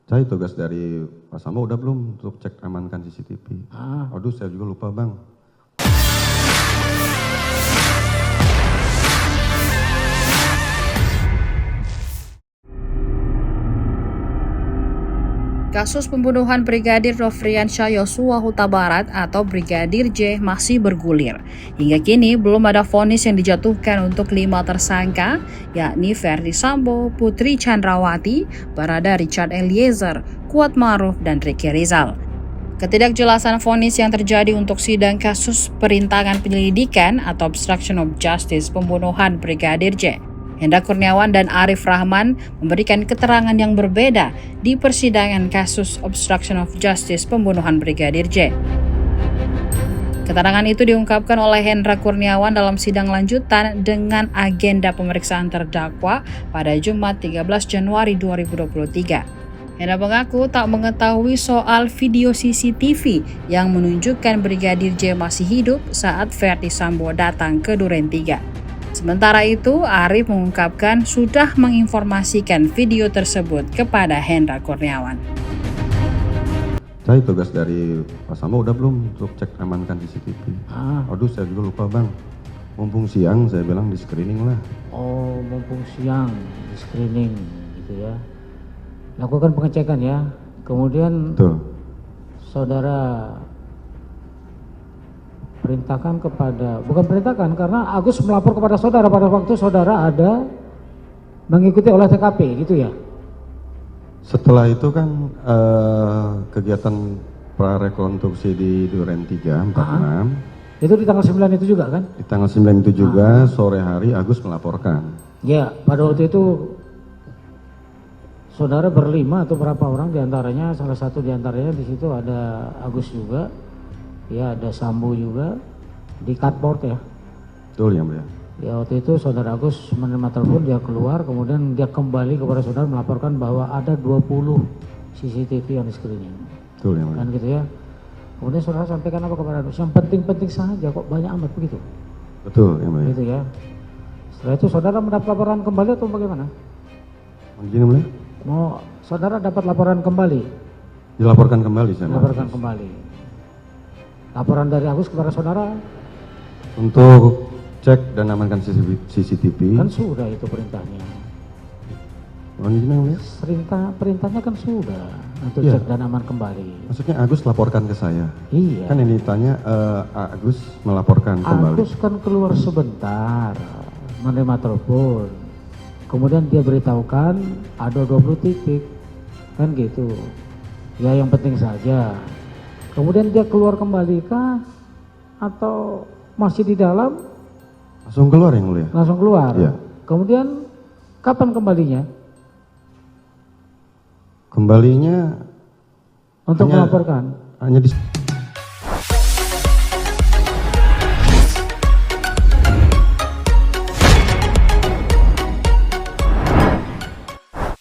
Saya tugas dari Pak Sambo udah belum untuk cek amankan CCTV? Aduh, saya juga lupa, Bang. Kasus pembunuhan Brigadir Nofriansyah Yosua Huta Barat atau Brigadir J masih bergulir. Hingga kini belum ada vonis yang dijatuhkan untuk 5 tersangka, yakni Ferdy Sambo, Putri Chandrawati, Barada Richard Eliezer, Kuat Maruf, dan Ricky Rizal. Ketidakjelasan vonis yang terjadi untuk sidang kasus perintangan penyelidikan atau obstruction of justice pembunuhan Brigadir J. Hendra Kurniawan dan Arif Rahman memberikan keterangan yang berbeda di persidangan kasus obstruction of justice pembunuhan Brigadir J. Keterangan itu diungkapkan oleh Hendra Kurniawan dalam sidang lanjutan dengan agenda pemeriksaan terdakwa pada Jumat 13 Januari 2023. Hendra mengaku tak mengetahui soal video CCTV yang menunjukkan Brigadir J masih hidup saat Ferdy Sambo datang ke Duren 3. Sementara itu, Arif mengungkapkan sudah menginformasikan video tersebut kepada Hendra Kurniawan. Saya tugas dari Pak Sambo udah belum untuk cek amankan CCTV? Aduh, saya juga lupa, Bang. Mumpung siang, saya bilang di screening lah. Oh, mumpung siang di screening gitu ya. Lakukan pengecekan ya. Kemudian Tuh. saudara perintahkan kepada, bukan perintahkan karena Agus melapor kepada saudara pada waktu saudara ada mengikuti olah TKP gitu ya. Setelah itu kan kegiatan prarekonstruksi di Duren 3, 46. Itu di tanggal 9 itu juga kan? Di tanggal 9 itu juga sore hari Agus melaporkan. Ya, pada waktu itu saudara berlima atau berapa orang diantaranya, salah satu diantaranya di situ ada Agus juga. Ya, ada Sambo juga di cardboard ya. Betul ya, Mbak? Ya, waktu itu saudara Agus menerima telepon, dia keluar, kemudian dia kembali kepada saudara melaporkan bahwa ada 20 CCTV yang di screening. Betul ya, Mbak? Kan gitu ya. Kemudian saudara sampaikan apa kepada Agus? Yang penting-penting saja, kok banyak amat begitu. Betul ya, Mbak? Gitu ya. Setelah itu saudara mendapat laporan kembali atau bagaimana? Gini, Mbak? Mau saudara dapat laporan kembali? Dilaporkan kembali saya. Dilaporkan kembali. Laporan dari Agus kepada saudara? Untuk cek dan amankan CCTV. Kan sudah itu perintahnya. Perintahnya kan sudah untuk Iya. cek dan aman kembali. Maksudnya Agus laporkan ke saya. Iya. Kan yang ditanya Agus melaporkan kembali. Agus kan keluar sebentar menerima telepon. Kemudian dia beritahukan ada 20 titik. Kan gitu. Ya, yang penting saja. Kemudian dia keluar kembali kah? Atau masih di dalam? Langsung keluar yang mulia? Langsung keluar? Iya. Kemudian kapan kembalinya? Kembalinya Untuk melaporkan? hanya di